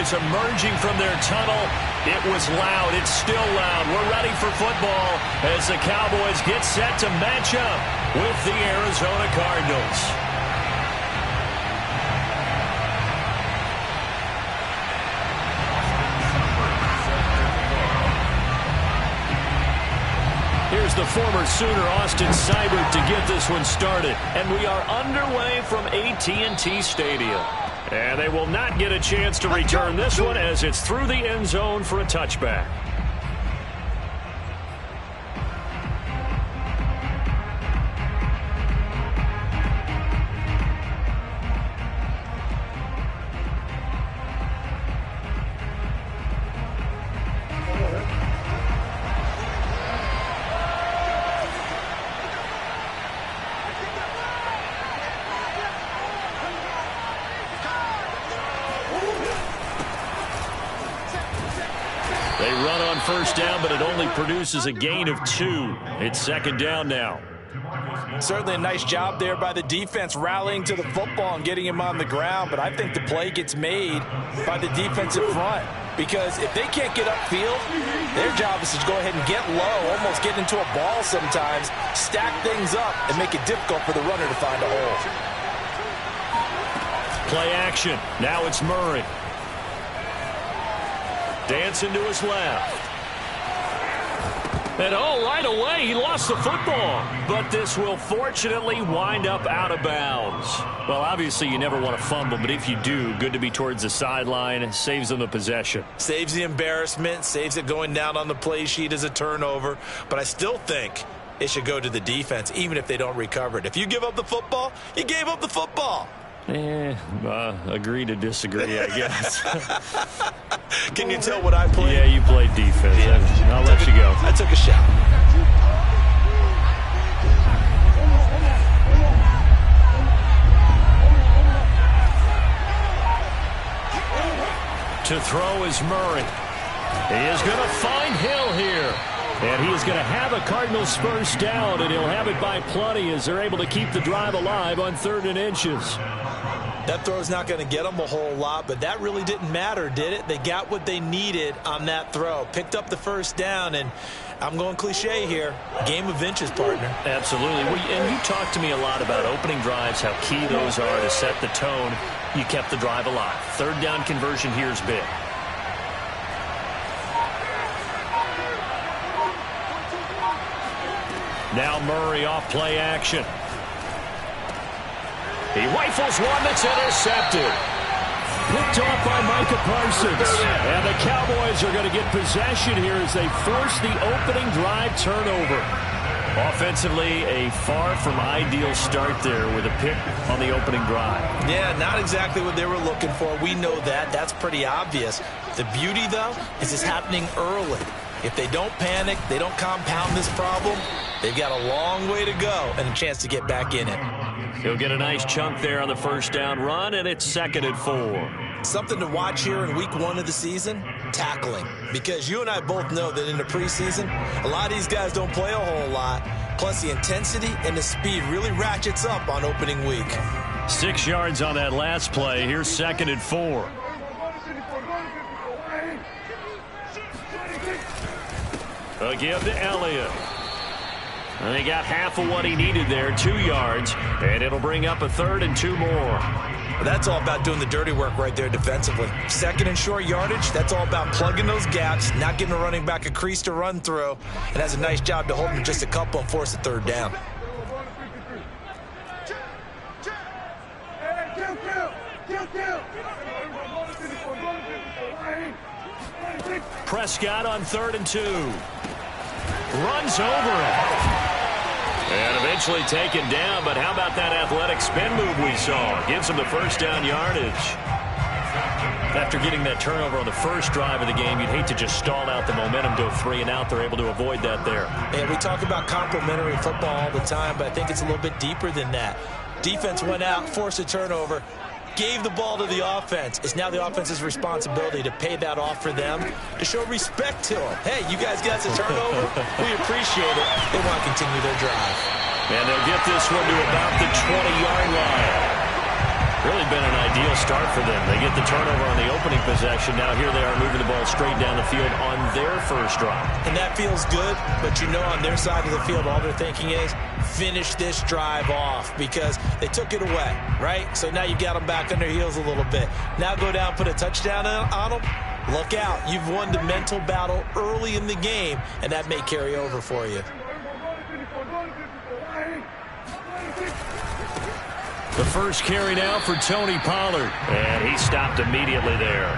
Cowboys emerging from their tunnel. It was loud. It's still loud. We're ready for football as the Cowboys get set to match up with the Arizona Cardinals. Here's the former Sooner, Austin Seibert, to get this one started. And we are underway from AT&T Stadium. And they will not get a chance to return this one as it's through the end zone for a touchback. They run on first down, but it only produces a gain of 2. It's second down now. Certainly a nice job there by the defense rallying to the football and getting him on the ground, but I think the play gets made by the defensive front because if they can't get upfield, their job is to go ahead and get low, almost get into a ball sometimes, stack things up, and make it difficult for the runner to find a hole. Play action. Now it's Murray. Dancing to his left. And right away, he lost the football. But this will fortunately wind up out of bounds. Well, obviously, you never want to fumble, but if you do, good to be towards the sideline. Saves them the possession. Saves the embarrassment, saves it going down on the play sheet as a turnover. But I still think it should go to the defense, even if they don't recover it. If you give up the football, you gave up the football. Agree to disagree, I guess. Can you tell what I played? Yeah, you played defense. Yeah. I'll let you go. I took a shot. To throw is Murray. He is going to find Hill here. And he is going to have a Cardinals first down, and he'll have it by plenty as they're able to keep the drive alive on 3rd and inches. That throw's not going to get them a whole lot, but that really didn't matter, did it? They got what they needed on that throw. Picked up the first down, and I'm going cliche here. Game of inches, partner. Absolutely. And you talked to me a lot about opening drives, how key those are to set the tone. You kept the drive alive. 3rd down conversion here is big. Now Murray off play action. He rifles one that's intercepted. Picked off by Micah Parsons. And the Cowboys are going to get possession here as they force the opening drive turnover. Offensively, a far from ideal start there with a pick on the opening drive. Yeah, not exactly what they were looking for. We know that. That's pretty obvious. The beauty, though, is it's happening early. If they don't panic, they don't compound this problem, they've got a long way to go and a chance to get back in it. He'll get a nice chunk there on the first down run, and it's 2nd and 4. Something to watch here in week 1 of the season, tackling. Because you and I both know that in the preseason, a lot of these guys don't play a whole lot. Plus, the intensity and the speed really ratchets up on opening week. 6 yards on that last play. Here's 2nd and 4. A give to Elliott. And he got half of what he needed there, 2 yards, and it'll bring up a 3rd and 2 more. Well, that's all about doing the dirty work right there defensively. 2nd and short yardage, that's all about plugging those gaps, not giving a running back a crease to run through, and has a nice job to hold him just a couple and force a 3rd down. Prescott on 3rd and 2. Runs over it. And eventually taken down, but how about that athletic spin move we saw? Gives him the first down yardage. After getting that turnover on the first drive of the game, you'd hate to just stall out the momentum, go 3 and out. They're able to avoid that there. And we talk about complementary football all the time, but I think it's a little bit deeper than that. Defense went out, forced a turnover, gave the ball to the offense. It's now the offense's responsibility to pay that off for them, to show respect to them. Hey, you guys got the turnover. We appreciate it. They want to continue their drive. And they'll get this one to about the 20-yard line. Really been an ideal start for them. They get the turnover on the opening possession. Now here they are moving the ball straight down the field on their first drive. And that feels good, but you know on their side of the field, all they're thinking is finish this drive off because they took it away, right? So now you got them back on their heels a little bit. Now go down, put a touchdown on them. Look out. You've won the mental battle early in the game, and that may carry over for you. The first carry now for Tony Pollard. And he stopped immediately there.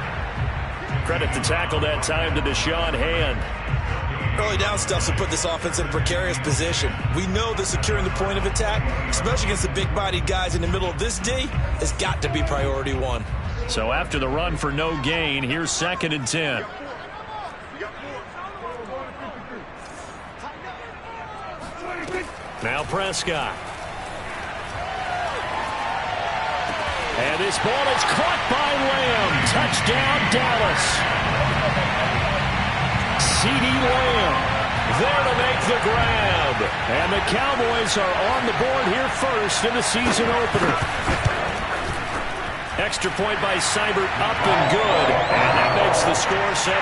Credit the tackle that time to Deshaun Hand. Early down stuff to put this offense in a precarious position. We know that securing the point of attack, especially against the big-bodied guys in the middle of this D, has got to be priority one. So after the run for no gain, here's 2nd and 10. Now Prescott. And this ball is caught by Lamb. Touchdown, Dallas. C.D. Lamb there to make the grab. And the Cowboys are on the board here first in the season opener. Extra point by Seibert up and good. And that makes the score 7-0.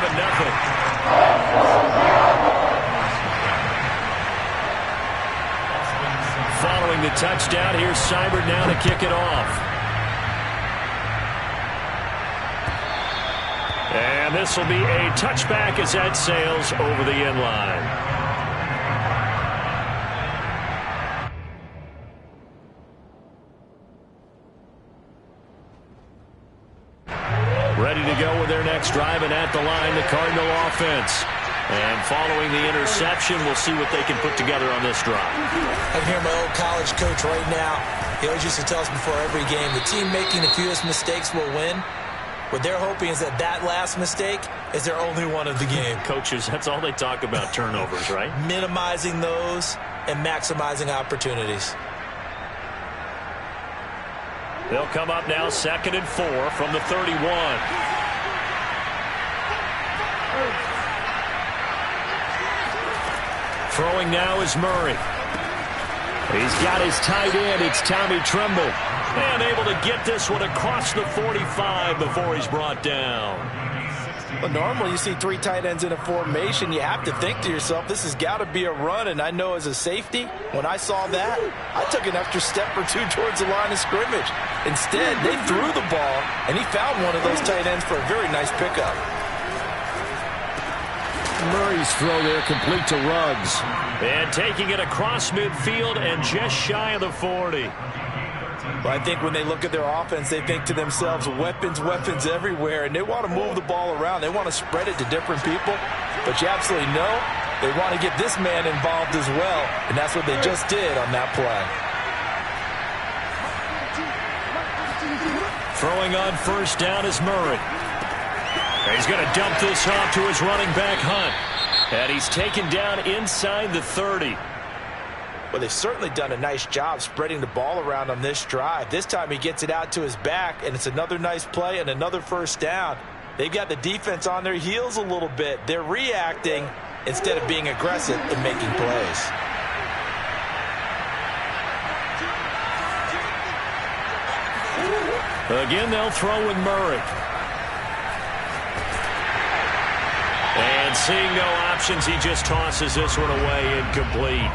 Following the touchdown, here's Seibert now to kick it off. And this will be a touchback as that sails over the end line. Ready to go with their next drive, and at the line, the Cardinal offense. And following the interception, we'll see what they can put together on this drive. I can hear my old college coach right now. He always used to tell us before every game, the team making the fewest mistakes will win. What they're hoping is that that last mistake is their only one of the game. Coaches, that's all they talk about, turnovers, right? Minimizing those and maximizing opportunities. They'll come up now 2nd and 4 from the 31. Throwing now is Murray. He's got his tight end. It's Tommy Tremble. And able to get this one across the 45 before he's brought down. Well, normally you see 3 tight ends in a formation. You have to think to yourself, this has got to be a run. And I know as a safety, when I saw that, I took an extra step or two towards the line of scrimmage. Instead, they threw the ball, and he found one of those tight ends for a very nice pickup. Murray's throw there complete to Ruggs. And taking it across midfield and just shy of the 40. Well, I think when they look at their offense, they think to themselves, weapons, weapons everywhere, and they want to move the ball around. They want to spread it to different people, but you absolutely know they want to get this man involved as well, and that's what they just did on that play. Throwing on first down is Murray. He's going to dump this off to his running back, Hunt. And he's taken down inside the 30. Well, they've certainly done a nice job spreading the ball around on this drive. This time he gets it out to his back, and it's another nice play and another first down. They've got the defense on their heels a little bit. They're reacting instead of being aggressive and making plays. Again, they'll throw with Murray. And seeing no options, he just tosses this one away incomplete.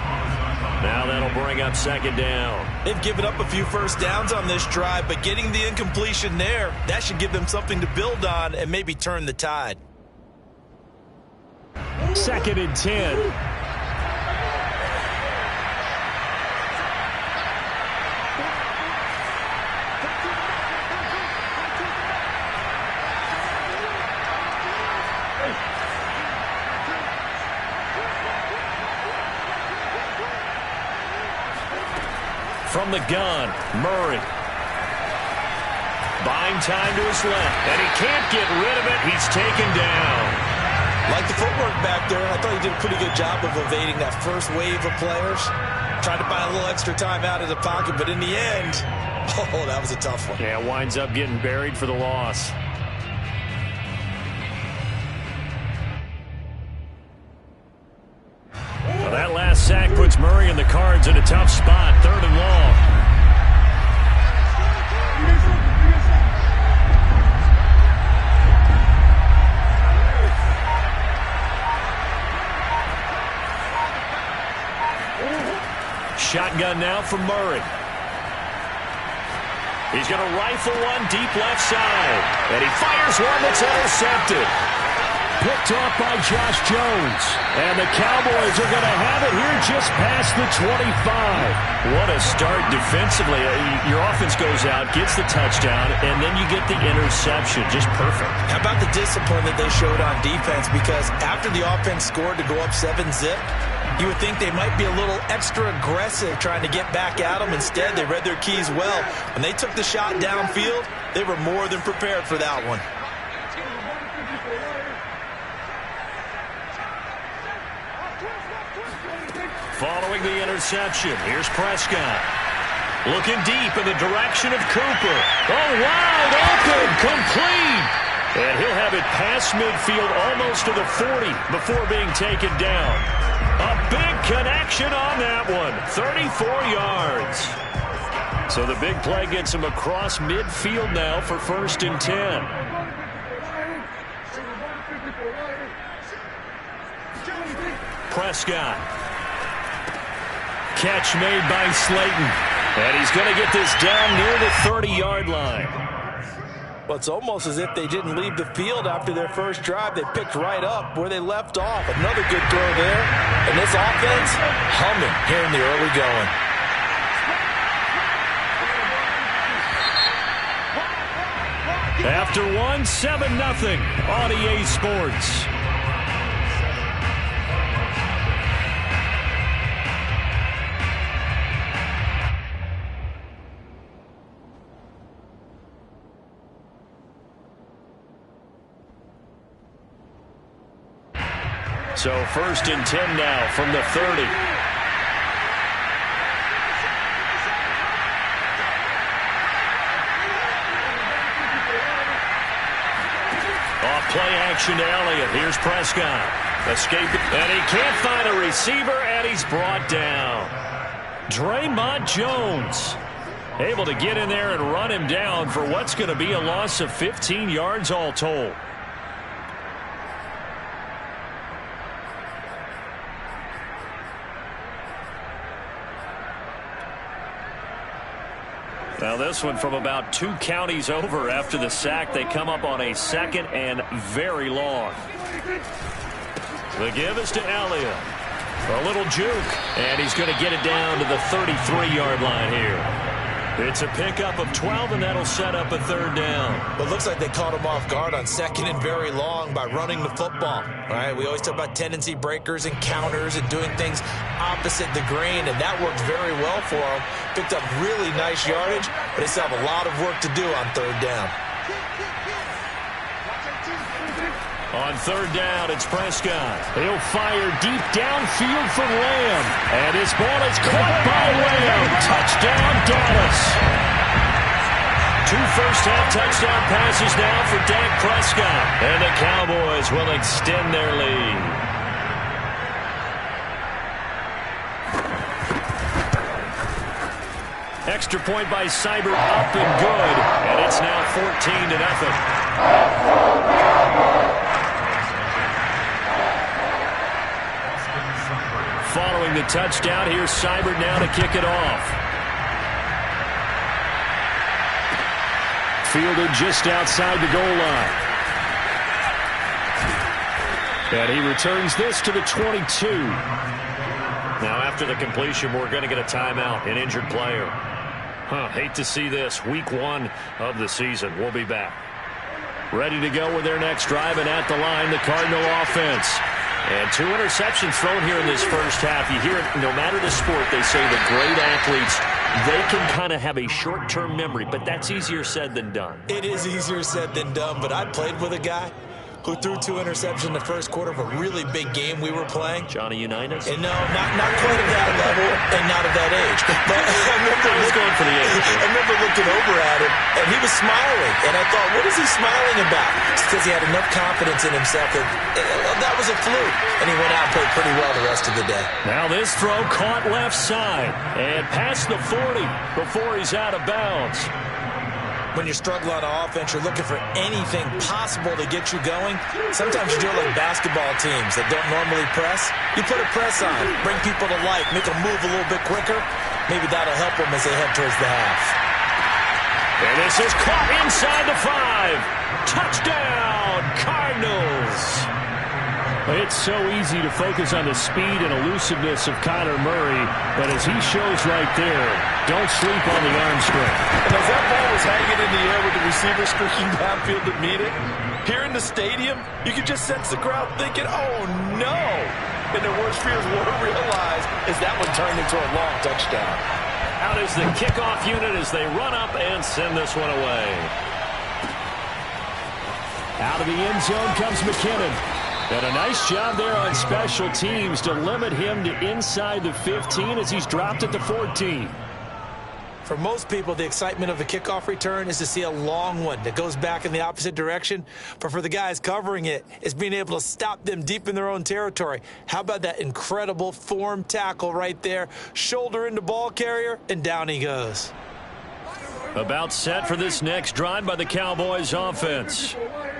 Now that'll bring up 2nd down. They've given up a few first downs on this drive, but getting the incompletion there, that should give them something to build on and maybe turn the tide. 2nd and 10. From the gun, Murray. Buying time to his left, and he can't get rid of it. He's taken down. Like the footwork back there, I thought he did a pretty good job of evading that first wave of players. Trying to buy a little extra time out of the pocket, but in the end, oh, that was a tough one. Yeah, winds up getting buried for the loss. Well, that last sack puts Murray and the Cards in a tough spot. 3rd and long. shotgun now from Murray. He's going to rifle one deep left side. And he fires one that's intercepted. Picked off by Josh Jones. And the Cowboys are going to have it here just past the 25. What a start defensively. Your offense goes out, gets the touchdown, and then you get the interception. Just perfect. How about the discipline that they showed on defense? Because after the offense scored to go up 7-zip, you would think they might be a little extra aggressive trying to get back at them. Instead, they read their keys well. When they took the shot downfield, they were more than prepared for that one. Following the interception, here's Prescott. Looking deep in the direction of Cooper. Oh, wide open, complete. And he'll have it past midfield almost to the 40 before being taken down. A big connection on that one, 34 yards. So the big play gets him across midfield now for 1st and 10. Prescott. Catch made by Slayton. And he's going to get this down near the 30-yard line. Well, it's almost as if they didn't leave the field after their first drive. They picked right up where they left off. Another good throw there. And this offense humming here in the early going. After one, 7-0 on EA Sports. So 1st and 10 now from the 30. Off play action to Elliott. Here's Prescott. Escaping. And he can't find a receiver, and he's brought down. Draymond Jones able to get in there and run him down for what's going to be a loss of 15 yards all told. Now this one from about 2 counties over after the sack. They come up on a 2nd and very long. The give is to Elliott. A little juke. And he's going to get it down to the 33-yard line here. It's a pickup of 12, and that'll set up a 3rd down. Well, it looks like they caught him off guard on 2nd and very long by running the football. All right, we always talk about tendency breakers and counters and doing things opposite the grain, and that worked very well for them. Picked up really nice yardage, but they still have a lot of work to do on 3rd down. On 3rd down, it's Prescott. He'll fire deep downfield for Lamb. And his ball is caught by Lamb. Touchdown, Dallas. 2 first-half touchdown passes now for Dak Prescott. And the Cowboys will extend their lead. Extra point by Seibert up and good. And it's now 14-0. Following the touchdown, here's Seibert now to kick it off. Fielded just outside the goal line. And he returns this to the 22. Now after the completion, we're going to get a timeout, an injured player. Hate to see this. Week 1 of the season. We'll be back. Ready to go with their next drive, and at the line, the Cardinal offense. And 2 interceptions thrown here in this first half. You hear it, no matter the sport, they say the great athletes, they can kind of have a short-term memory, but that's easier said than done. It is easier said than done, but I played with a guy who threw 2 interceptions in the first quarter of a really big game we were playing. Johnny Unitas? And no, not quite at that level and not at that age. But I was going for the age. I remember looking over at him, and he was smiling. And I thought, what is he smiling about? It's because he had enough confidence in himself that was a fluke. And he went out and played pretty well the rest of the day. Now this throw caught left side and past the 40 before he's out of bounds. When you're struggling on offense, you're looking for anything possible to get you going. Sometimes you do it like basketball teams that don't normally press. You put a press on, bring people to life, make them move a little bit quicker. maybe that'll help them as they head towards the half. And this is caught inside the 5. Touchdown, Cardinals. It's so easy to focus on the speed and elusiveness of Kyler Murray, but as he shows right there, don't sleep on the arm strength. And as that ball was hanging in the air with the receiver streaking downfield to meet it, here in the stadium, you could just sense the crowd thinking, oh no! And their worst fears were realized as that one turned into a long touchdown. Out is the kickoff unit as they run up and send this one away. Out of the end zone comes McKinnon. And a nice job there on special teams to limit him to inside the 15 as he's dropped at the 14. For most people, the excitement of a kickoff return is to see a long one that goes back in the opposite direction. But for the guys covering it, it's being able to stop them deep in their own territory. How about that incredible form tackle right there? Shoulder into ball carrier, and down he goes. About set for this next drive by the Cowboys offense.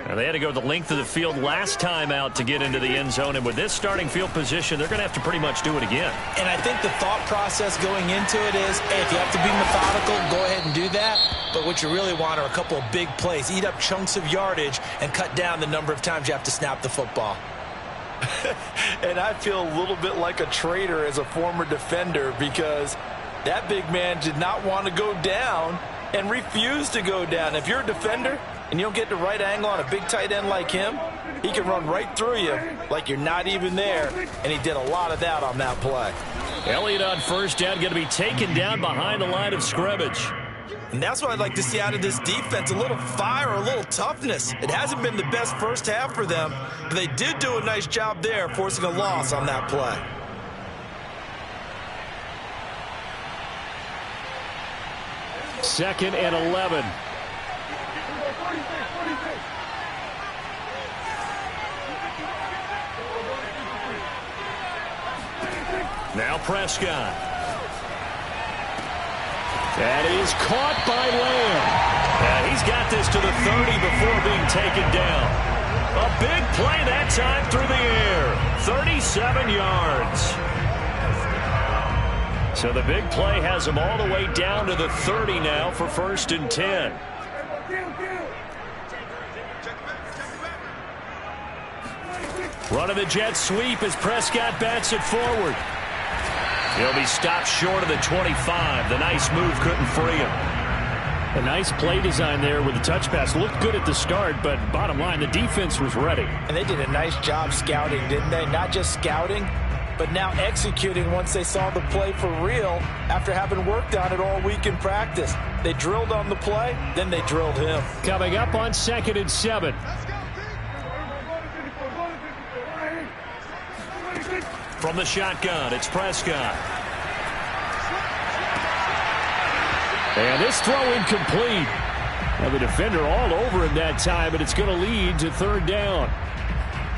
Now, they had to go the length of the field last time out to get into the end zone, and with this starting field position, they're going to have to pretty much do it again. And I think the thought process going into it is, hey, if you have to be methodical, go ahead and do that. But what you really want are a couple of big plays. Eat up chunks of yardage and cut down the number of times you have to snap the football. And I feel a little bit like a traitor as a former defender because that big man did not want to go down and refused to go down. If you're a defender and you don't get the right angle on a big tight end like him, he can run right through you like you're not even there, and he did a lot of that on that play. Elliott on first down, going to be taken down behind the line of scrimmage. And that's what I'd like to see out of this defense, a little fire, a little toughness. It hasn't been the best first half for them, but they did do a nice job there forcing a loss on that play. Second and 11. Now Prescott. That is caught by Lamb. Yeah, he's got this to the 30 before being taken down. A big play that time through the air. 37 yards. So the big play has him all the way down to the 30 now for 1st and 10. Run of the jet sweep as Prescott bats it forward. He'll be stopped short of the 25. The nice move couldn't free him. A nice play design there with the touch pass. Looked good at the start, but bottom line, the defense was ready. And they did a nice job scouting, didn't they? Not just scouting, but now executing once they saw the play for real after having worked on it all week in practice. They drilled on the play, then they drilled him. Coming up on 2nd and 7. From the shotgun, it's Prescott. And this throw incomplete. Now the defender all over him that time, but it's going to lead to 3rd down.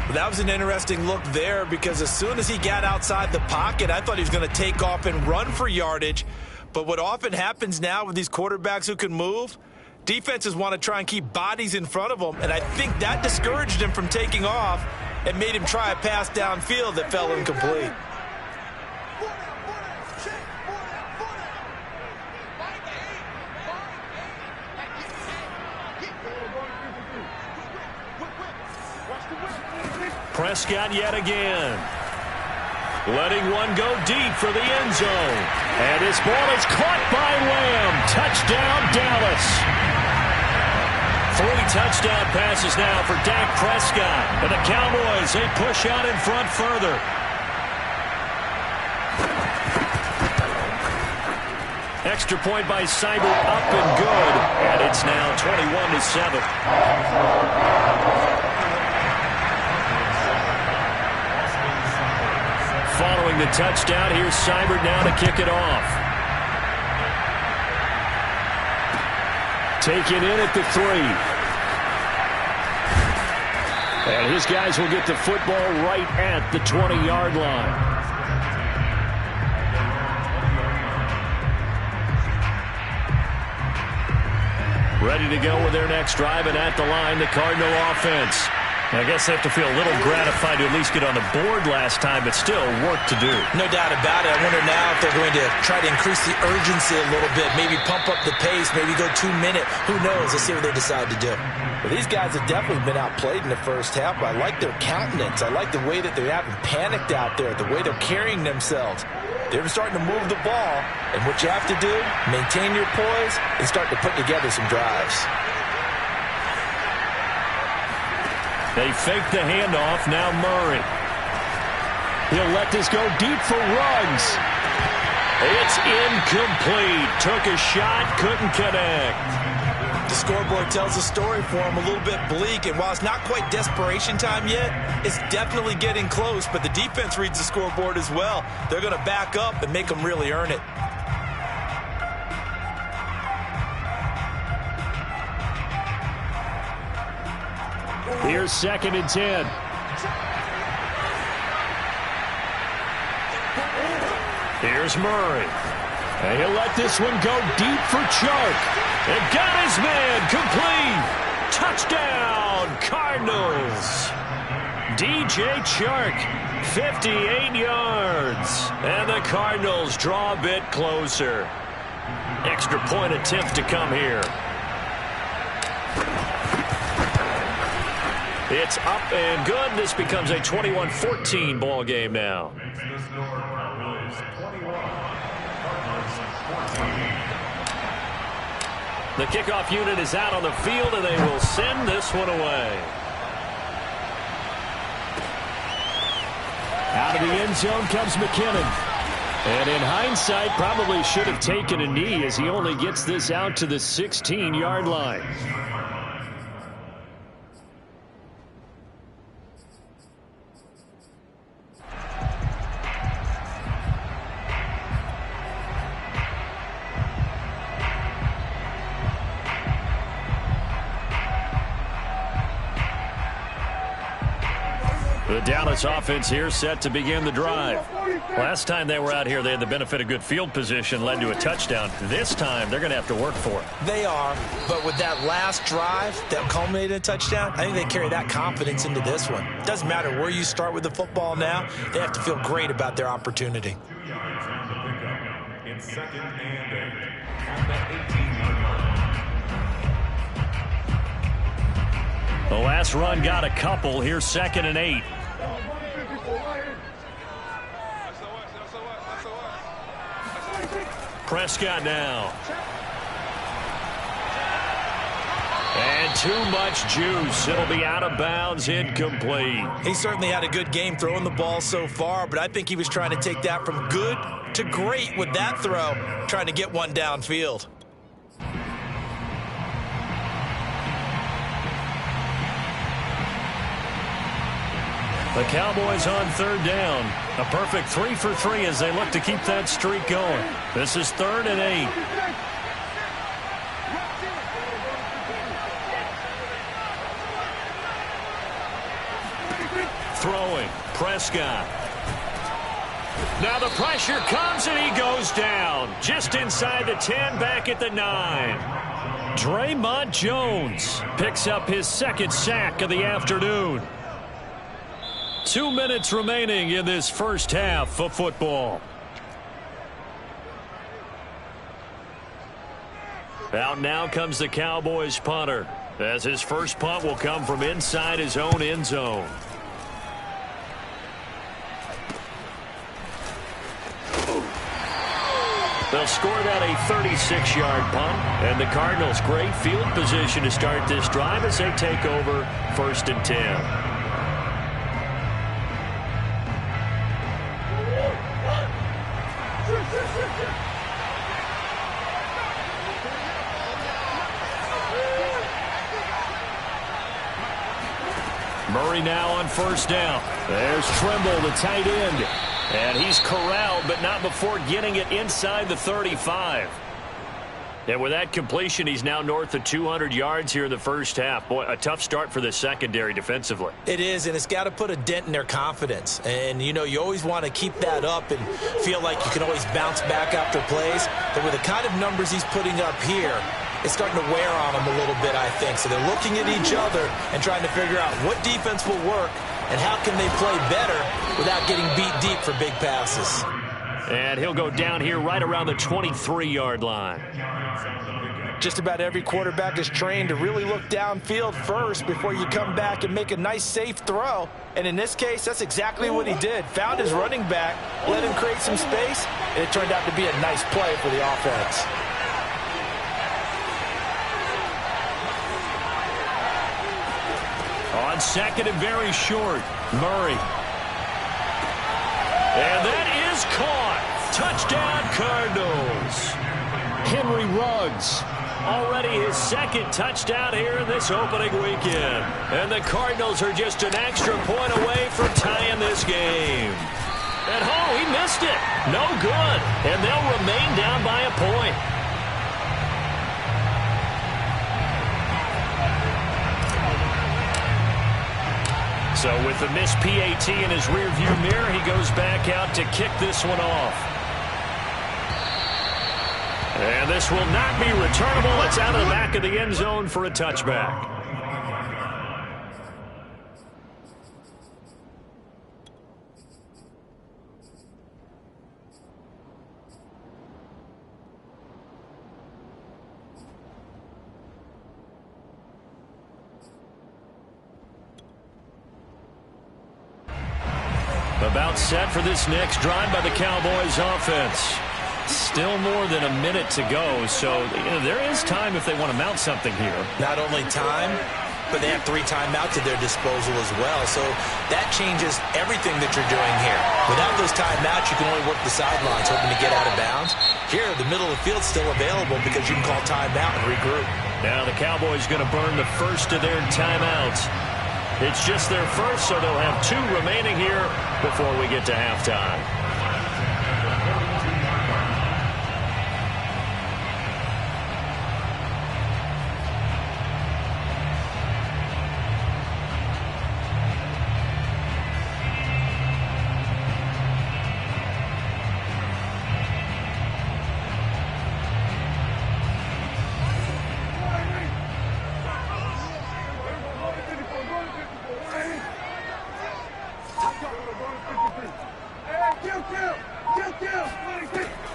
Well, that was an interesting look there because as soon as he got outside the pocket, I thought he was going to take off and run for yardage. But what often happens now with these quarterbacks who can move, defenses want to try and keep bodies in front of them, and I think that discouraged him from taking off and made him try a pass downfield that fell incomplete. Prescott yet again. Letting one go deep for the end zone. And this ball is caught by Lamb. Touchdown, Dallas. 3 touchdown passes now for Dak Prescott. And the Cowboys, they push out in front further. Extra point by Seibert, up and good. And it's now 21-7. Following the touchdown, here's Seibert now to kick it off. Taken in at the 3. And his guys will get the football right at the 20-yard line. Ready to go with their next drive, and at the line, the Cardinal offense. I guess they have to feel a little gratified to at least get on the board last time, but still work to do. No doubt about it. I wonder now if they're going to try to increase the urgency a little bit, maybe pump up the pace, maybe go 2-minute. Who knows? Let's see what they decide to do. Well, these guys have definitely been outplayed in the first half, but I like their countenance. I like the way that they're having panicked out there, the way they're carrying themselves. They're starting to move the ball, and what you have to do, maintain your poise and start to put together some drives. They fake the handoff. Now Murray. He'll let this go deep for Ruggs. It's incomplete. Took a shot, couldn't connect. The scoreboard tells a story for him, a little bit bleak, and while it's not quite desperation time yet, it's definitely getting close, but the defense reads the scoreboard as well. They're going to back up and make them really earn it. Here's 2nd and 10. Here's Murray. And he'll let this one go deep for Chark. And got his man complete. Touchdown, Cardinals. DJ Chark, 58 yards. And the Cardinals draw a bit closer. Extra point attempt to come here. It's up and good. This becomes a 21-14 ball game now. The kickoff unit is out on the field, and they will send this one away. Out of the end zone comes McKinnon. And in hindsight, probably should have taken a knee as he only gets this out to the 16-yard line. The Dallas offense here set to begin the drive. Last time they were out here, they had the benefit of good field position, led to a touchdown. This time, they're going to have to work for it. They are, but with that last drive that culminated in a touchdown, I think they carry that confidence into this one. It doesn't matter where you start with the football now. They have to feel great about their opportunity. It's 2nd and 8 on the 18-yard line. The last run got a couple. Here's 2nd and 8. Prescott now. And too much juice. It'll be out of bounds, incomplete. He certainly had a good game throwing the ball so far, but I think he was trying to take that from good to great with that throw, trying to get one downfield. The Cowboys on 3rd down. A perfect 3 for 3 as they look to keep that streak going. This is 3rd and 8. Throwing. Prescott. Now the pressure comes and he goes down. Just inside the 10, back at the 9. Draymond Jones picks up his 2nd sack of the afternoon. 2 minutes remaining in this first half of football. Out now comes the Cowboys punter, as his first punt will come from inside his own end zone. They'll score that a 36-yard punt, and the Cardinals great field position to start this drive as they take over 1st and 10. Murray now on 1st down. There's Trimble, the tight end. And he's corralled, but not before getting it inside the 35. And with that completion, he's now north of 200 yards here in the first half. Boy, a tough start for the secondary defensively. It is, and it's got to put a dent in their confidence. And, you know, you always want to keep that up and feel like you can always bounce back after plays. But with the kind of numbers he's putting up here, is starting to wear on them a little bit, I think. So they're looking at each other and trying to figure out what defense will work and how can they play better without getting beat deep for big passes. And he'll go down here right around the 23-yard line. Just about every quarterback is trained to really look downfield first before you come back and make a nice, safe throw. And in this case, that's exactly what he did. Found his running back, let him create some space, and it turned out to be a nice play for the offense. On second and very short, Murray. And that is caught. Touchdown, Cardinals. Henry Ruggs, already his second touchdown here in this opening weekend. And the Cardinals are just an extra point away from tying this game. And oh, he missed it. No good. And they'll remain down by a point. So with the missed PAT in his rearview mirror, he goes back out to kick this one off. And this will not be returnable. It's out of the back of the end zone for a touchback. About set for this next drive by the Cowboys offense. Still more than a minute to go, so there is time if they want to mount something here. Not only time, but they have 3 timeouts at their disposal as well, so that changes everything that you're doing here. Without those timeouts, you can only work the sidelines, hoping to get out of bounds. Here, the middle of the field's still available because you can call timeout and regroup. Now the Cowboys going to burn the first of their timeouts. It's just their first, so they'll have 2 remaining here before we get to halftime.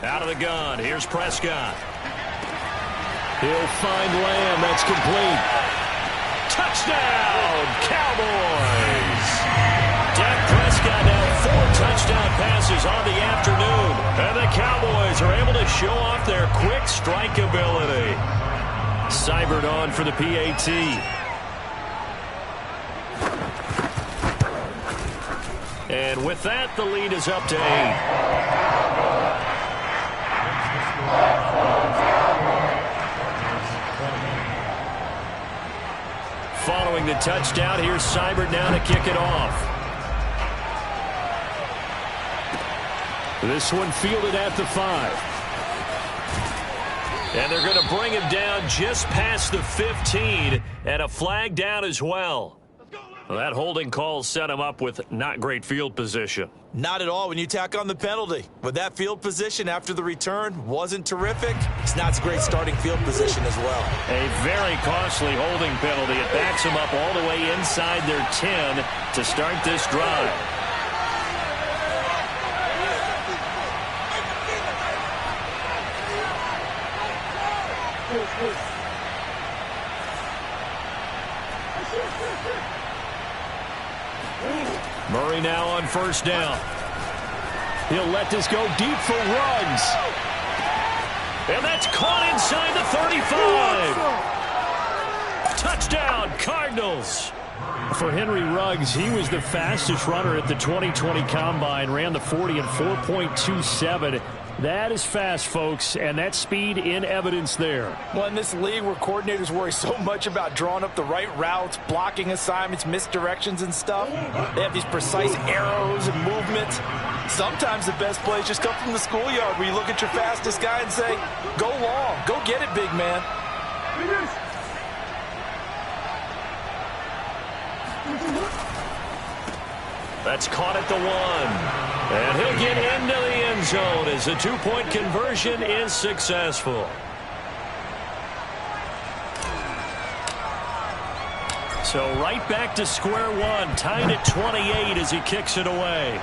Out of the gun, here's Prescott. He'll find Lamb, that's complete. Touchdown, Cowboys! Dak Prescott now 4 touchdown passes on the afternoon. And the Cowboys are able to show off their quick strike ability. Seibert on for the PAT. And with that, the lead is up to 8. Following the touchdown, here's Seibert now to kick it off. This one fielded at the 5. And they're going to bring him down just past the 15, and a flag down as well. Well, that holding call set him up with not great field position. Not at all when you tack on the penalty. But that field position after the return wasn't terrific. It's not a great starting field position as well. A very costly holding penalty. It backs them up all the way inside their 10 to start this drive. Murray now on first down. He'll let this go deep for Ruggs. And that's caught inside the 35. Touchdown, Cardinals. For Henry Ruggs, he was the fastest runner at the 2020 Combine. Ran the 40 in 4.27. That is fast, folks, and that speed in evidence there. Well, in this league where coordinators worry so much about drawing up the right routes, blocking assignments, misdirections and stuff, they have these precise arrows and movements. Sometimes the best plays just come from the schoolyard where you look at your fastest guy and say, go long, go get it, big man. That's caught at the 1. And he'll get into the end zone as the 2-point conversion is successful. So right back to square one, tied at 28 as he kicks it away.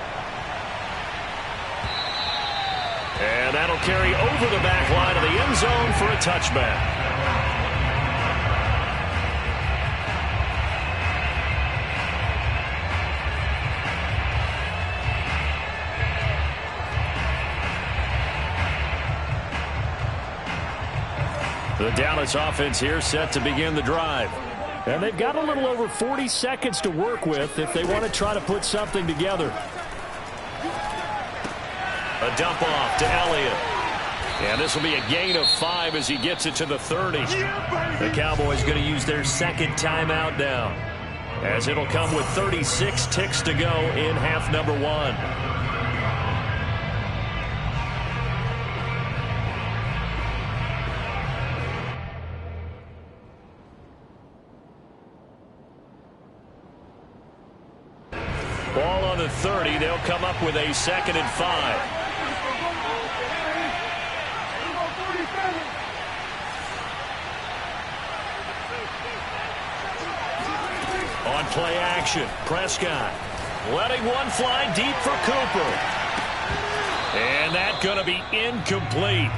And that'll carry over the back line of the end zone for a touchback. The Dallas offense here set to begin the drive. And they've got a little over 40 seconds to work with if they want to try to put something together. A dump off to Elliott. And this will be a gain of 5 as he gets it to the 30. The Cowboys going to use their second timeout now, as it'll come with 36 ticks to go in half number 1. Ball on the 30. They'll come up with a 2nd and 5. On play action, Prescott letting one fly deep for Cooper. And that's going to be incomplete.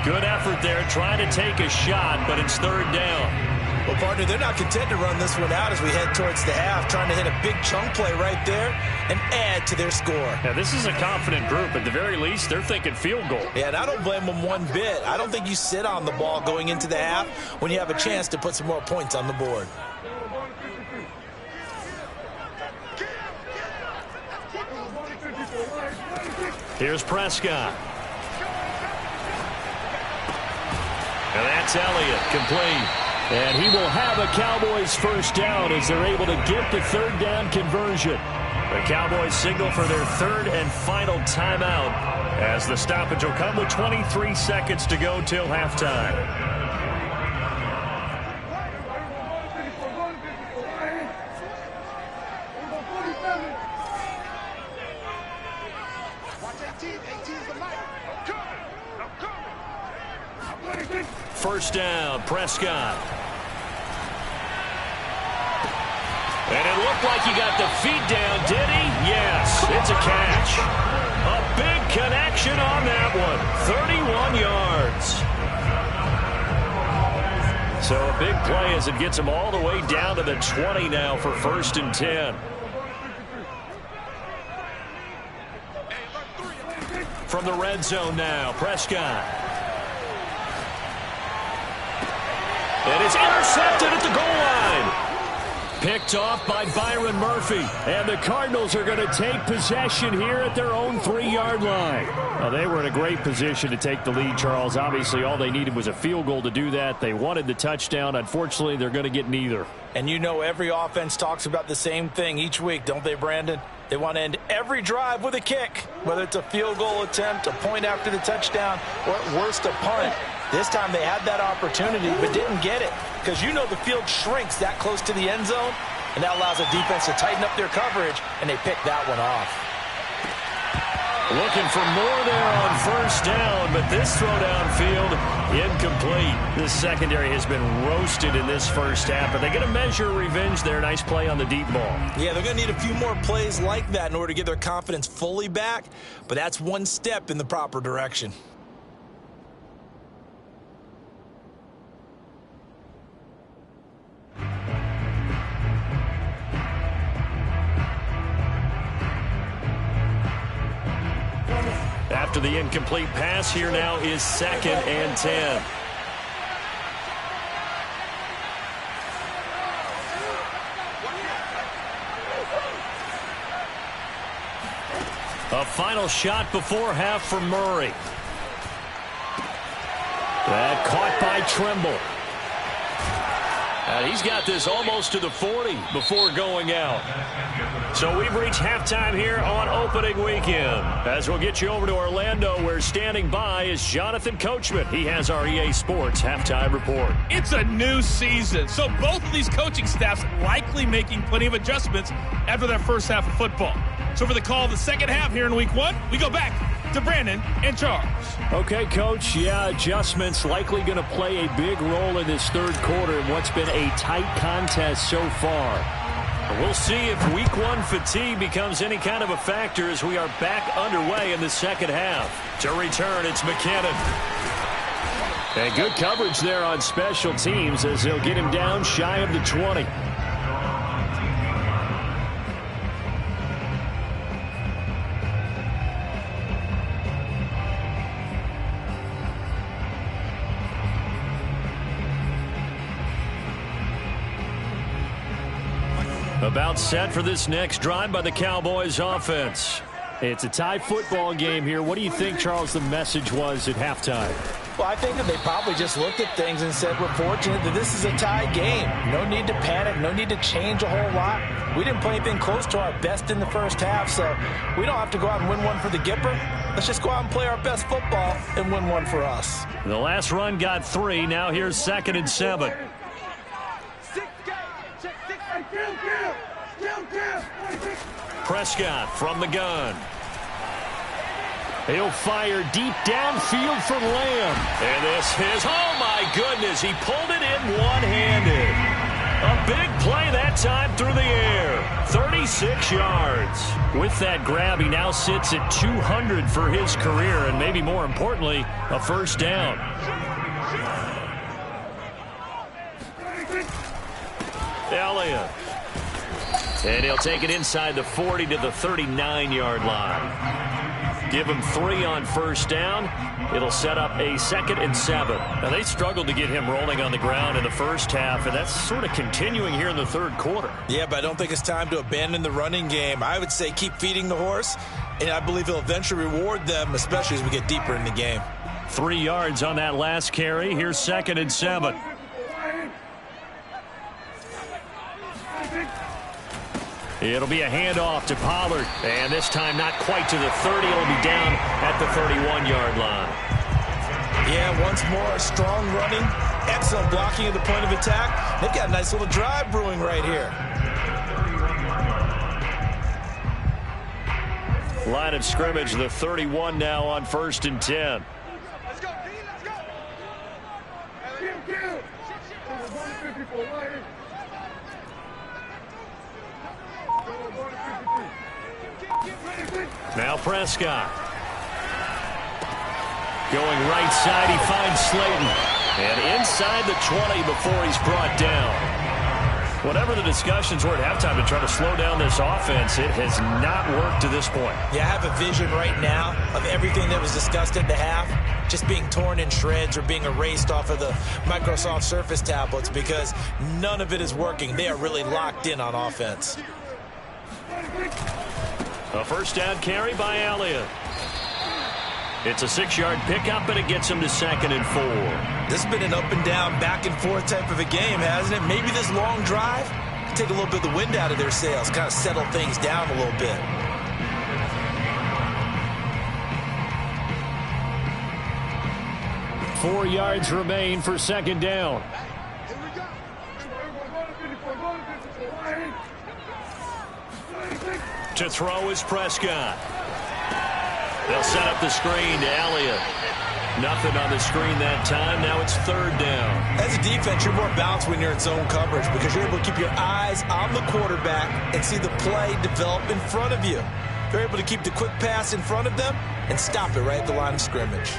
Good effort there trying to take a shot, but it's 3rd down. Well, partner, they're not content to run this one out as we head towards the half, trying to hit a big chunk play right there and add to their score. Now, this is a confident group. At the very least, they're thinking field goal. Yeah, and I don't blame them one bit. I don't think you sit on the ball going into the half when you have a chance to put some more points on the board. Here's Prescott. And that's Elliott, complete. And he will have a Cowboys first down as they're able to get the 3rd down conversion. The Cowboys signal for their 3rd and final timeout as the stoppage will come with 23 seconds to go till halftime. First down, Prescott. And it looked like he got the feet down, did he? Yes, it's a catch. A big connection on that one. 31 yards. So a big play as it gets him all the way down to the 20 now for 1st and 10. From the red zone now, Prescott. And it's intercepted at the goal line. Picked off by Byron Murphy. And the Cardinals are going to take possession here at their own 3-yard line. Well, they were in a great position to take the lead, Charles. Obviously, all they needed was a field goal to do that. They wanted the touchdown. Unfortunately, they're going to get neither. And you know every offense talks about the same thing each week, don't they, Brandon? They want to end every drive with a kick, whether it's a field goal attempt, a point after the touchdown, or at worst, a punt. This time they had that opportunity but didn't get it because you know the field shrinks that close to the end zone, and that allows the defense to tighten up their coverage, and they picked that one off. Looking for more there on 1st down, but this throw downfield incomplete. This secondary has been roasted in this first half, but they get a measure of revenge there. Nice play on the deep ball. Yeah, they're going to need a few more plays like that in order to get their confidence fully back, but that's one step in the proper direction. After the incomplete pass, here now is 2nd and 10. A final shot before half for Murray. That caught by Trimble. And he's got this almost to the 40 before going out. So we've reached halftime here on opening weekend. As we'll get you over to Orlando, where standing by is Jonathan Coachman. He has our EA Sports halftime report. It's a new season, so both of these coaching staffs likely making plenty of adjustments after their first half of football. So for the call of the second half here in week 1, we go back to Brandon and Charles. Okay, Coach. Yeah, adjustments likely going to play a big role in this third quarter in what's been a tight contest so far. We'll see if week 1 fatigue becomes any kind of a factor as we are back underway in the second half. To return, it's McKinnon. And good coverage there on special teams as they'll get him down shy of the 20. About set for this next drive by the Cowboys offense. It's a tie football game here. What do you think, Charles, the message was at halftime? Well, I think that they probably just looked at things and said, we're fortunate that this is a tie game. No need to panic. No need to change a whole lot. We didn't play anything close to our best in the first half, so we don't have to go out and win one for the Gipper. Let's just go out and play our best football and win one for us. The last run got 3. Now here's 2nd and 7. Prescott from the gun. He'll fire deep downfield for Lamb. And this is, oh my goodness, he pulled it in one-handed. A big play that time through the air. 36 yards. With that grab, he now sits at 200 for his career, and maybe more importantly, a first down. Elliott. And he'll take it inside the 40 to the 39-yard line. Give him 3 on first down. It'll set up a 2nd and 7. Now, they struggled to get him rolling on the ground in the first half, and that's sort of continuing here in the third quarter. Yeah, but I don't think it's time to abandon the running game. I would say keep feeding the horse, and I believe he'll eventually reward them, especially as we get deeper in the game. 3 yards on that last carry. Here's 2nd and 7. It'll be a handoff to Pollard. And this time not quite to the 30. It'll be down at the 31-yard line. Yeah, once more, strong running. Excellent blocking at the point of attack. They've got a nice little drive brewing right here. Line of scrimmage, the 31 now on 1st and 10. Let's go, D, let's go. Now Prescott. Going right side, he finds Slayton. And inside the 20 before he's brought down. Whatever the discussions were at halftime to try to slow down this offense, it has not worked to this point. Yeah, I have a vision right now of everything that was discussed at the half just being torn in shreds or being erased off of the Microsoft Surface tablets because none of it is working. They are really locked in on offense. A first down carry by Elliott. It's a 6-yard pickup, and it gets him to 2nd and 4. This has been an up and down, back and forth type of a game, hasn't it? Maybe this long drive can take a little bit of the wind out of their sails, kind of settle things down a little bit. Four yards remain for 2nd down. To throw is Prescott. They'll set up the screen to Elliott. Nothing on the screen that time. Now it's 3rd down. As a defense, you're more balanced when you're in zone coverage because you're able to keep your eyes on the quarterback and see the play develop in front of you. You're able to keep the quick pass in front of them and stop it right at the line of scrimmage.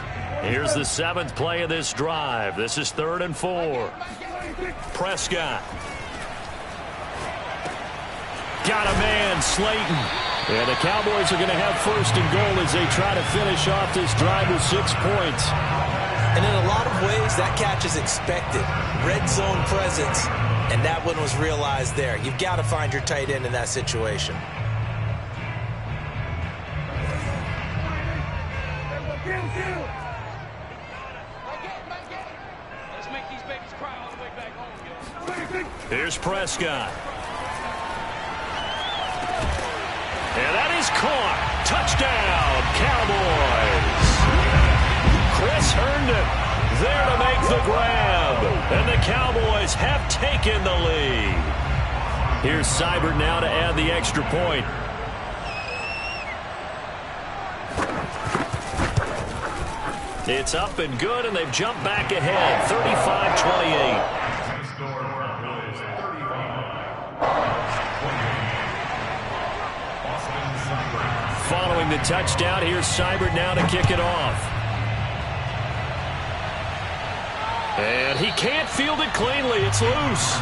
Here's the 7th play of this drive. This is 3rd and 4. Prescott. Got a man, Slayton. And the Cowboys are going to have 1st and goal as they try to finish off this drive with 6 points. And in a lot of ways, that catch is expected. Red zone presence, and that one was realized there. You've got to find your tight end in that situation. Let's make these babies cry all the way back home. Here's Prescott. And that is caught. Touchdown, Cowboys. Chris Herndon there to make the grab. And the Cowboys have taken the lead. Here's Seibert now to add the extra point. It's up and good, and they've jumped back ahead, 35-28. Following the touchdown, here's Seibert now to kick it off. And he can't field it cleanly. It's loose.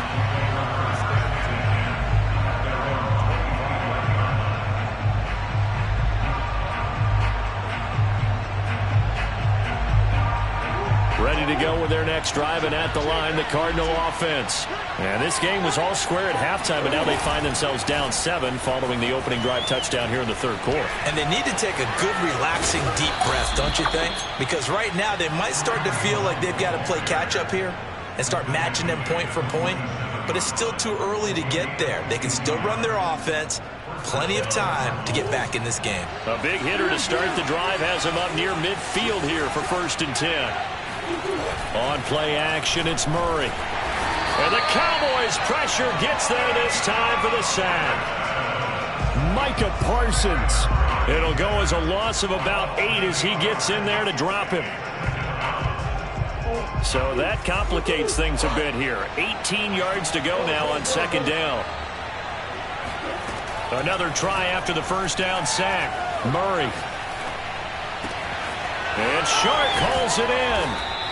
Ready to go with their next drive, and at the line, the Cardinal offense. And this game was all square at halftime, but now they find themselves down 7 following the opening drive touchdown here in the third quarter. And they need to take a good, relaxing, deep breath, don't you think? Because right now they might start to feel like they've got to play catch-up here and start matching them point for point. But it's still too early to get there. They can still run their offense. Plenty of time to get back in this game. A big hitter to start the drive has him up near midfield here for 1st and 10. On play action, it's Murray. And the Cowboys' pressure gets there this time for the sack. Micah Parsons. It'll go as a loss of about 8 as he gets in there to drop him. So that complicates things a bit here. 18 yards to go now on 2nd down. Another try after the 1st down sack. Murray. And Shark calls it in.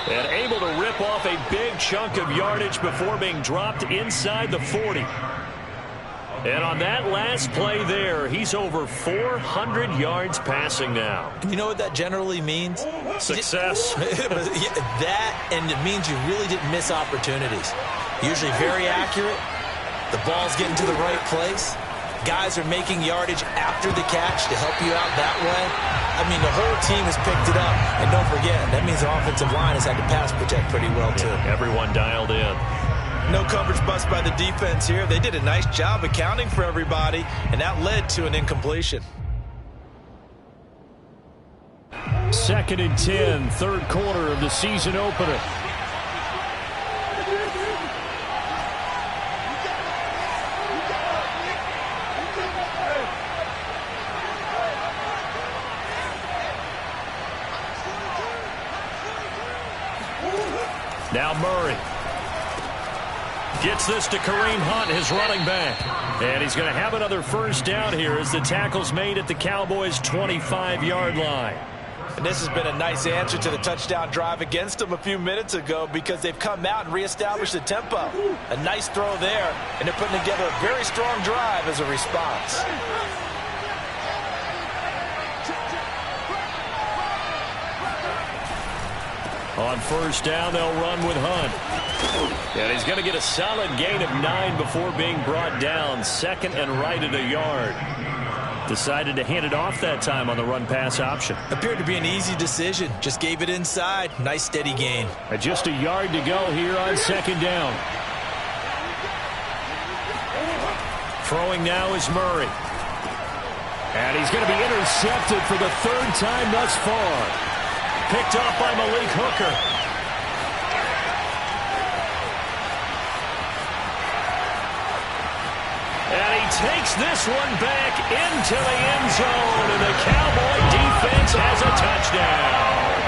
And able to rip off a big chunk of yardage before being dropped inside the 40. And on that last play there, he's over 400 yards passing now. You know what that generally means? Success. That, and it means you really didn't miss opportunities. Usually very accurate. The ball's getting to the right place. Guys are making yardage after the catch to help you out that way. I mean, the whole team has picked it up. And don't forget, that means the offensive line has had to pass protect pretty well, too. Yeah, everyone dialed in. No coverage bust by the defense here. They did a nice job accounting for everybody, and that led to an incompletion. 2nd and 10, 3rd quarter of the season opener. Now Murray gets this to Kareem Hunt, his running back. And he's going to have another 1st down here as the tackle's made at the Cowboys' 25-yard line. And this has been a nice answer to the touchdown drive against them a few minutes ago because they've come out and reestablished the tempo. A nice throw there, and they're putting together a very strong drive as a response. On 1st down, they'll run with Hunt. And he's going to get a solid gain of 9 before being brought down. 2nd and right at a yard. Decided to hand it off that time on the run-pass option. Appeared to be an easy decision. Just gave it inside. Nice steady gain. Just a yard to go here on 2nd down. Throwing now is Murray. And he's going to be intercepted for the 3rd time thus far. Picked off by Malik Hooker. And he takes this one back into the end zone, and the Cowboy defense has a touchdown.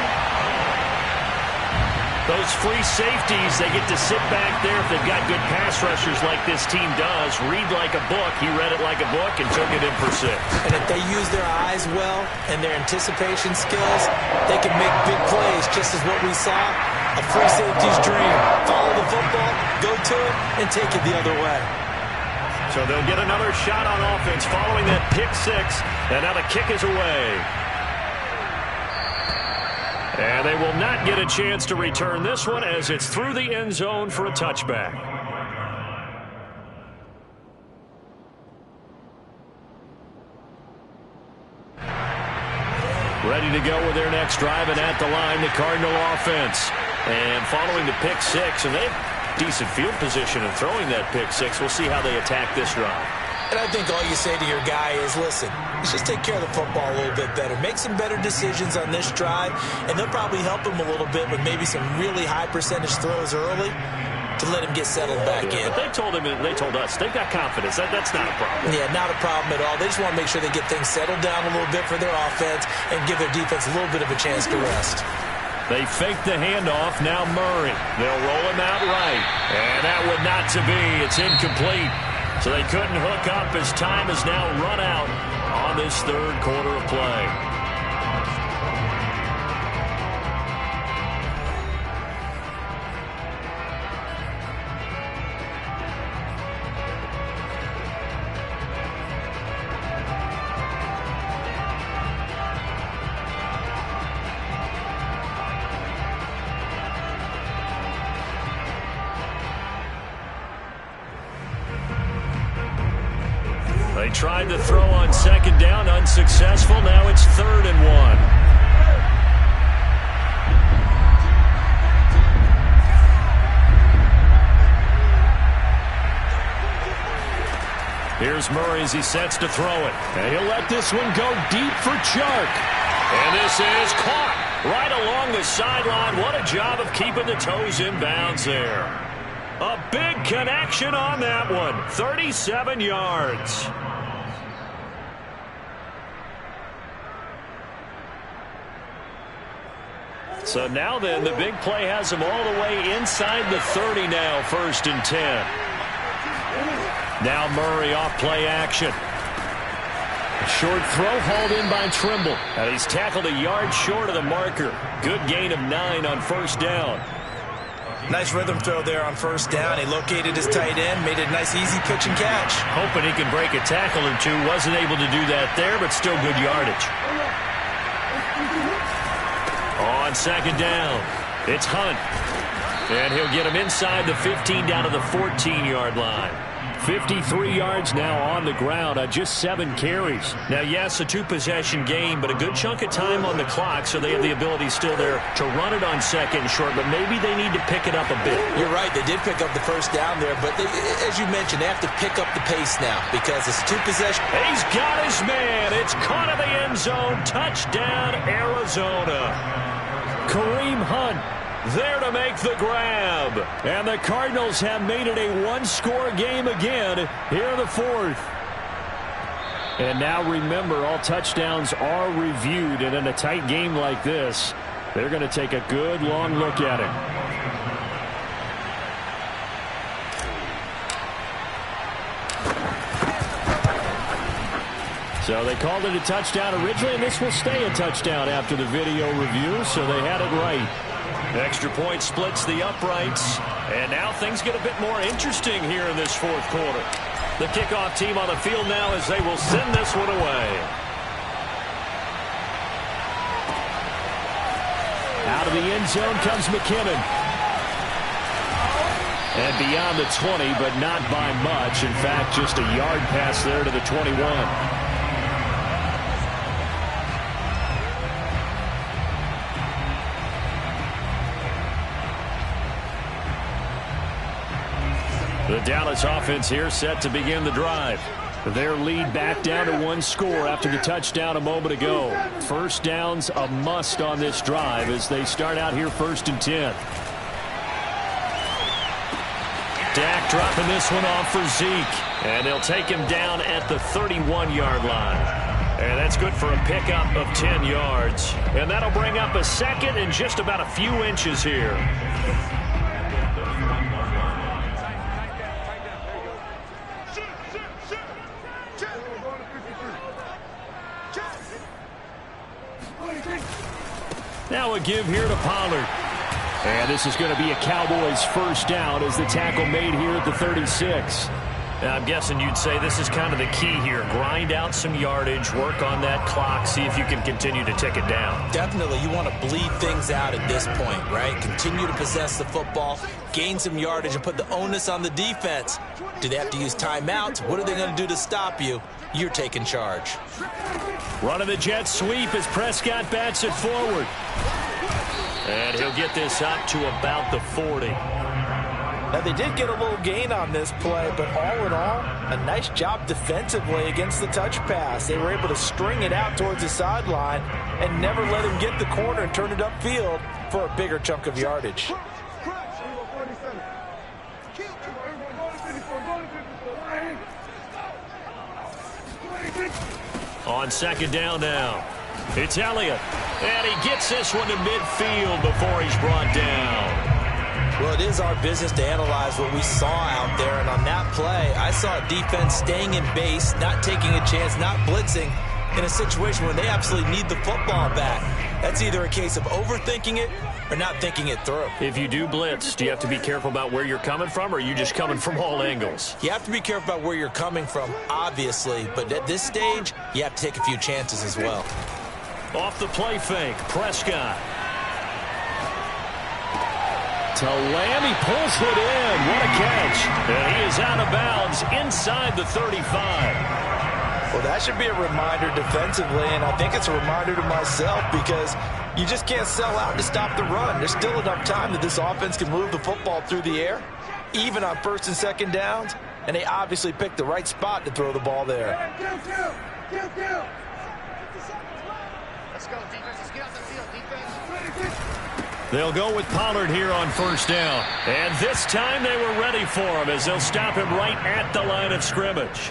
Those free safeties, they get to sit back there if they've got good pass rushers like this team does. Read like a book. He read it like a book and took it in for 6. And if they use their eyes well and their anticipation skills, they can make big plays, just as what we saw. A free safety's dream. Follow the football, go to it, and take it the other way. So they'll get another shot on offense following that pick 6. And now the kick is away. And they will not get a chance to return this one as it's through the end zone for a touchback. Ready to go with their next drive, and at the line, the Cardinal offense. And following the pick 6, and they have decent field position in throwing that pick 6. We'll see how they attack this drive. And I think all you say to your guy is, listen, let's just take care of the football a little bit better. Make some better decisions on this drive, and they'll probably help him a little bit with maybe some really high percentage throws early to let him get settled back in. But they told us they've got confidence. That's not a problem. Yeah, not a problem at all. They just want to make sure they get things settled down a little bit for their offense and give their defense a little bit of a chance to rest. They fake the handoff. Now Murray. They'll roll him out right. And that would not to be. It's incomplete. So they couldn't hook up as time has now run out on this third quarter of play. They tried to throw on second down, unsuccessful. Now it's 3rd and 1. Here's Murray as he sets to throw it. And he'll let this one go deep for Chark. And this is caught right along the sideline. What a job of keeping the toes in bounds there. A big connection on that one. 37 yards. So now then, the big play has him all the way inside the 30 now, 1st and 10. Now Murray off play action. A short throw hauled in by Trimble. And he's tackled a yard short of the marker. Good gain of 9 on 1st down. Nice rhythm throw there on 1st down. He located his tight end, made it a nice easy pitch and catch. Hoping he can break a tackle or two. Wasn't able to do that there, but still good yardage. On 2nd down, it's Hunt. And he'll get him inside the 15 down to the 14-yard line. 53 yards now on the ground on just 7 carries. Now, yes, a 2-possession game, but a good chunk of time on the clock, so they have the ability still there to run it on 2nd and short, but maybe they need to pick it up a bit. You're right. They did pick up the 1st down there, but they, as you mentioned, they have to pick up the pace now because it's 2-possession. He's got his man. It's caught in the end zone. Touchdown, Arizona. Kareem Hunt there to make the grab. And the Cardinals have made it a one-score game again here in the 4th. And now remember, all touchdowns are reviewed. And in a tight game like this, they're going to take a good long look at it. So they called it a touchdown originally, and this will stay a touchdown after the video review, so they had it right. Extra point splits the uprights, and now things get a bit more interesting here in this 4th quarter. The kickoff team on the field now as they will send this one away. Out of the end zone comes McKinnon. And beyond the 20, but not by much. In fact, just a yard pass there to the 21. The Dallas offense here set to begin the drive. Their lead back down to 1 score after the touchdown a moment ago. 1st down's a must on this drive as they start out here 1st and 10. Dak dropping this one off for Zeke. And they'll take him down at the 31-yard line. And that's good for a pickup of 10 yards. And that'll bring up a 2nd and just about a few inches here. Now a give here to Pollard. And this is going to be a Cowboys 1st down as the tackle made here at the 36. Now I'm guessing you'd say this is kind of the key here. Grind out some yardage, work on that clock, see if you can continue to tick it down. Definitely. You want to bleed things out at this point, right? Continue to possess the football, gain some yardage, and put the onus on the defense. Do they have to use timeouts? What are they going to do to stop you? You're taking charge. Running the jet sweep as Prescott bats it forward. And he'll get this up to about the 40. Now, they did get a little gain on this play, but all in all, a nice job defensively against the touch pass. They were able to string it out towards the sideline and never let him get the corner and turn it upfield for a bigger chunk of yardage. On 2nd down now. It's Elliott, and he gets this one to midfield before he's brought down. Well, it is our business to analyze what we saw out there, and on that play, I saw a defense staying in base, not taking a chance, not blitzing in a situation where they absolutely need the football back. That's either a case of overthinking it or not thinking it through. If you do blitz, do you have to be careful about where you're coming from, or are you just coming from all angles? You have to be careful about where you're coming from, obviously, but at this stage, you have to take a few chances as well. Off the play fake, Prescott. To Lamb, he pulls it in. What a catch. And he is out of bounds inside the 35. Well, that should be a reminder defensively, and I think it's a reminder to myself because you just can't sell out to stop the run. There's still enough time that this offense can move the football through the air, even on first and second downs, and they obviously picked the right spot to throw the ball there. Let's go, defense. Let's get out the field, defense. They'll go with Pollard here on first down. And this time they were ready for him as they'll stop him right at the line of scrimmage.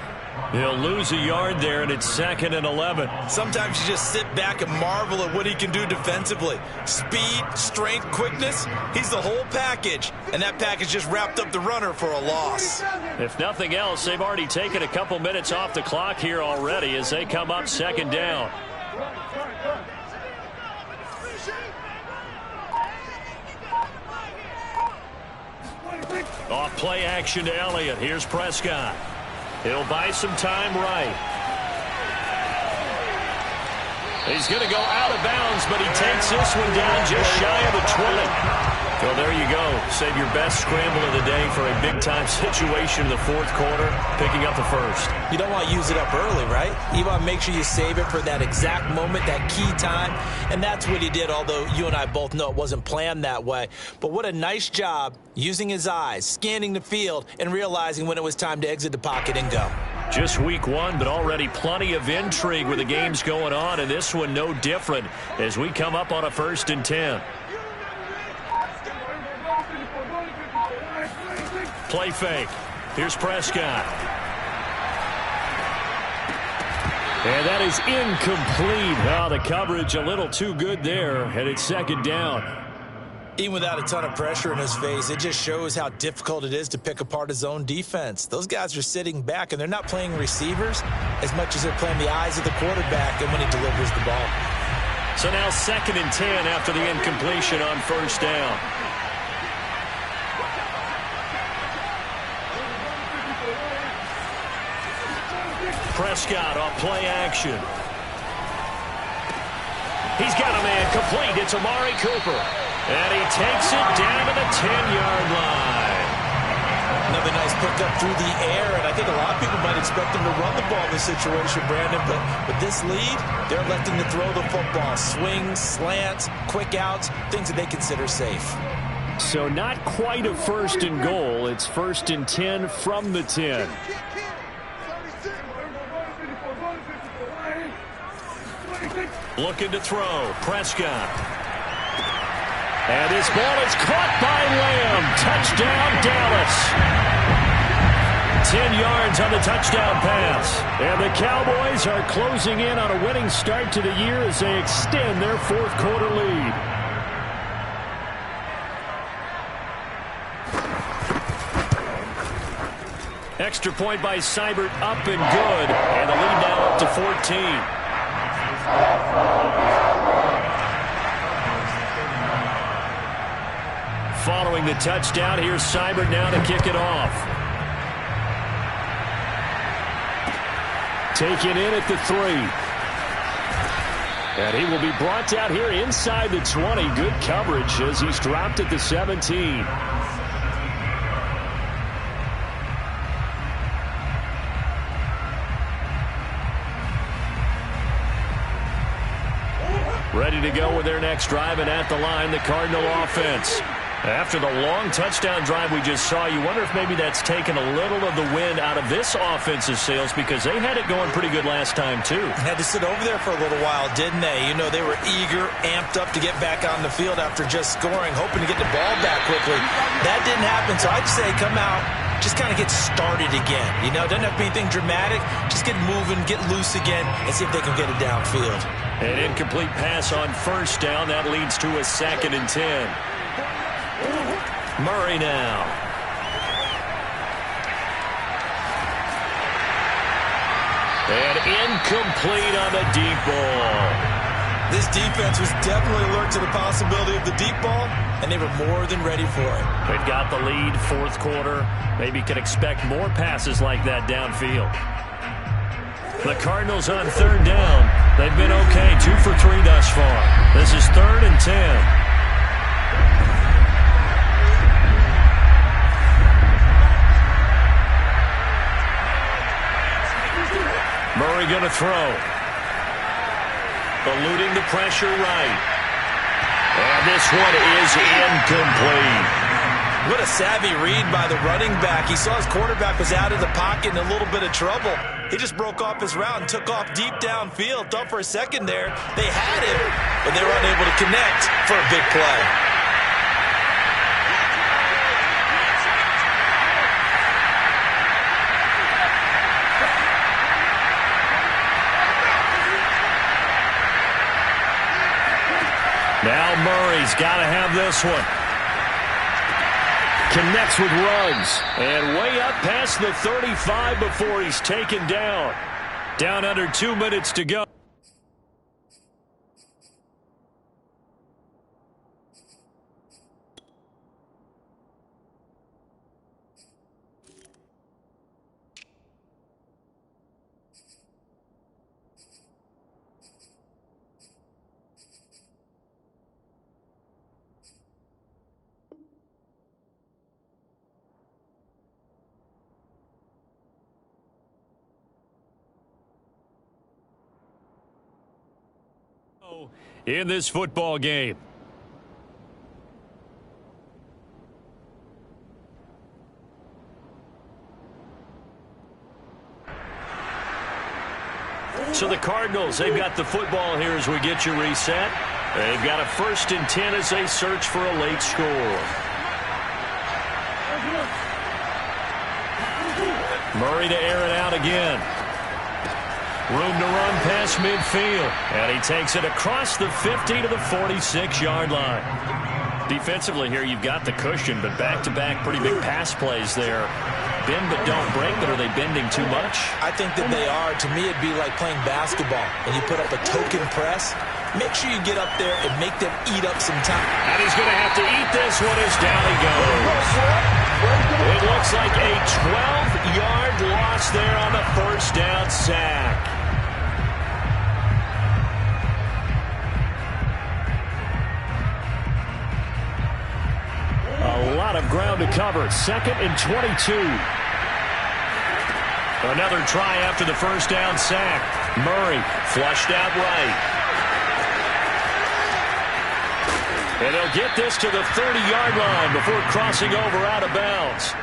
He'll lose a yard there, and it's 2nd and 11. Sometimes you just sit back and marvel at what he can do defensively. Speed, strength, quickness, he's the whole package. And that package just wrapped up the runner for a loss. If nothing else, they've already taken a couple minutes off the clock here already as they come up 2nd down. Off play action to Elliott. Here's Prescott. He'll buy some time right. He's going to go out of bounds, but he takes this one down just shy of the 20. Well, there you go. Save your best scramble of the day for a big-time situation in the 4th quarter, picking up the first. You don't want to use it up early, right? You want to make sure you save it for that exact moment, that key time, and that's what he did, although you and I both know it wasn't planned that way. But what a nice job using his eyes, scanning the field, and realizing when it was time to exit the pocket and go. Just week 1, but already plenty of intrigue with the games going on, and this one no different as we come up on a 1st and 10. Play fake. Here's Prescott. And that is incomplete. Oh, the coverage a little too good there, and it's 2nd down. Even without a ton of pressure in his face, it just shows how difficult it is to pick apart his own defense. Those guys are sitting back, and they're not playing receivers as much as they're playing the eyes of the quarterback and when he delivers the ball. So now 2nd and 10 after the incompletion on 1st down. Prescott off play action. He's got a man complete. It's Amari Cooper. And he takes it down to the 10-yard line. Another nice pickup through the air, and I think a lot of people might expect him to run the ball in this situation, Brandon, but with this lead, they're electing to throw the football. Swings, slants, quick outs, things that they consider safe. So not quite a 1st and goal. It's 1st and 10 from the 10. Looking to throw. Prescott. And his ball is caught by Lamb. Touchdown, Dallas. 10 yards on the touchdown pass. And the Cowboys are closing in on a winning start to the year as they extend their 4th quarter lead. Extra point by Seibert, up and good. And the lead now up to 14. Following the touchdown, here's Seibert now to kick it off. Taken in at the 3. And he will be brought down here inside the 20. Good coverage as he's dropped at the 17. Ready to go with their next drive, and at the line, the Cardinal offense. After the long touchdown drive we just saw, you wonder if maybe that's taken a little of the wind out of this offense's sails because they had it going pretty good last time, too. Had to sit over there for a little while, didn't they? You know, they were eager, amped up to get back on the field after just scoring, hoping to get the ball back quickly. That didn't happen, so I'd say come out, just kind of get started again. You know, doesn't have to be anything dramatic. Just get moving, get loose again, and see if they can get it downfield. An incomplete pass on first down. That leads to a 2nd and 10. Murray now. And incomplete on the deep ball. This defense was definitely alert to the possibility of the deep ball, and they were more than ready for it. They've got the lead, 4th quarter. Maybe can expect more passes like that downfield. The Cardinals on 3rd down. They've been okay, 2 for 3 thus far. This is 3rd and 10. Murray going to throw. Eluding the pressure right. And this one is incomplete. What a savvy read by the running back. He saw his quarterback was out of the pocket in a little bit of trouble. He just broke off his route and took off deep downfield. Thought for a second there they had him, but they were unable to connect for a big play. Now Murray's got to have this one. Connects with Ruggs. And way up past the 35 before he's taken down. Down under 2 minutes to go. In this football game. So the Cardinals, they've got the football here as we get you reset. They've got a 1st and 10 as they search for a late score. Murray to air it out again. Room to run past midfield. And he takes it across the 50 to the 46-yard line. Defensively here, you've got the cushion, but back-to-back pretty big pass plays there. Bend but don't break, but are they bending too much? I think that they are. To me, it'd be like playing basketball, and you put up a token press. Make sure you get up there and make them eat up some time. And he's going to have to eat this one as down he goes. It looks like a 12-yard loss there on the 1st down sack. A lot of ground to cover. 2nd and 22. Another try after the 1st down sack. Murray flushed out right. And he'll get this to the 30-yard line before crossing over out of bounds.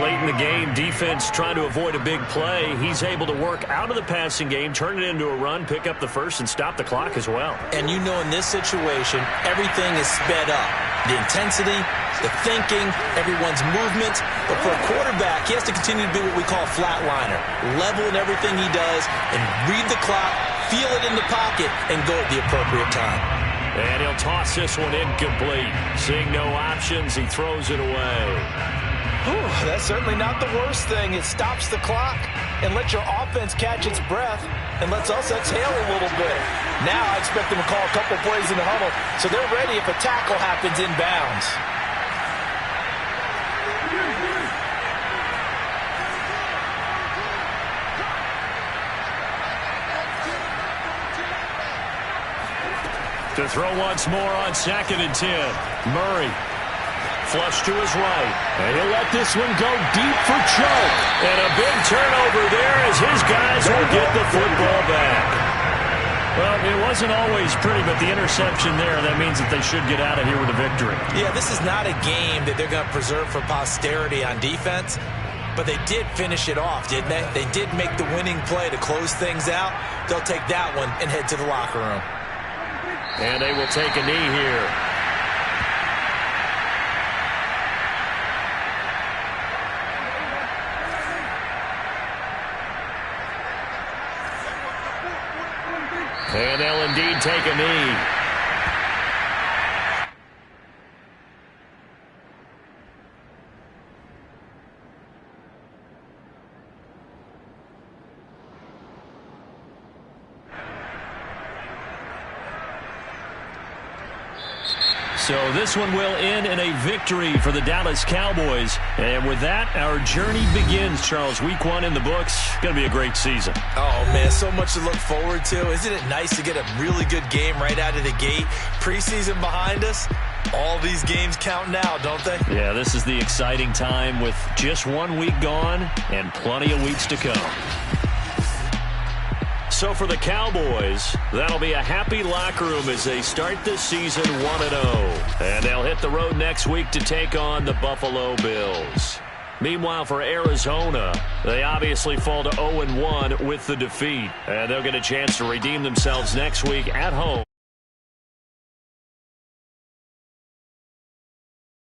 Late in the game, defense trying to avoid a big play. He's able to work out of the passing game, turn it into a run, pick up the 1st, and stop the clock as well. And you know in this situation, everything is sped up. The intensity, the thinking, everyone's movement. But for a quarterback, he has to continue to be what we call a flatliner. Level in everything he does and read the clock, feel it in the pocket, and go at the appropriate time. And he'll toss this one incomplete. Seeing no options, he throws it away. Whew, that's certainly not the worst thing. It stops the clock and lets your offense catch its breath and lets us exhale a little bit. Now I expect them to call a couple plays in the huddle so they're ready if a tackle happens inbounds. To throw once more on 2nd and 10. Murray. Flush to his right. And he'll let this one go deep for Chubb. And a big turnover there as his guys will get the football back. Well, it wasn't always pretty, but the interception there, that means that they should get out of here with a victory. Yeah, this is not a game that they're going to preserve for posterity on defense. But they did finish it off, didn't they? They did make the winning play to close things out. They'll take that one and head to the locker room. And they will take a knee here. And they'll indeed take a knee. So this one will end in a victory for the Dallas Cowboys. And with that, our journey begins, Charles. Week 1 in the books. Going to be a great season. Oh, man, so much to look forward to. Isn't it nice to get a really good game right out of the gate? Preseason behind us. All these games count now, don't they? Yeah, this is the exciting time with just 1 week gone and plenty of weeks to come. So for the Cowboys, that'll be a happy locker room as they start this season 1-0. And they'll hit the road next week to take on the Buffalo Bills. Meanwhile, for Arizona, they obviously fall to 0-1 with the defeat. And they'll get a chance to redeem themselves next week at home.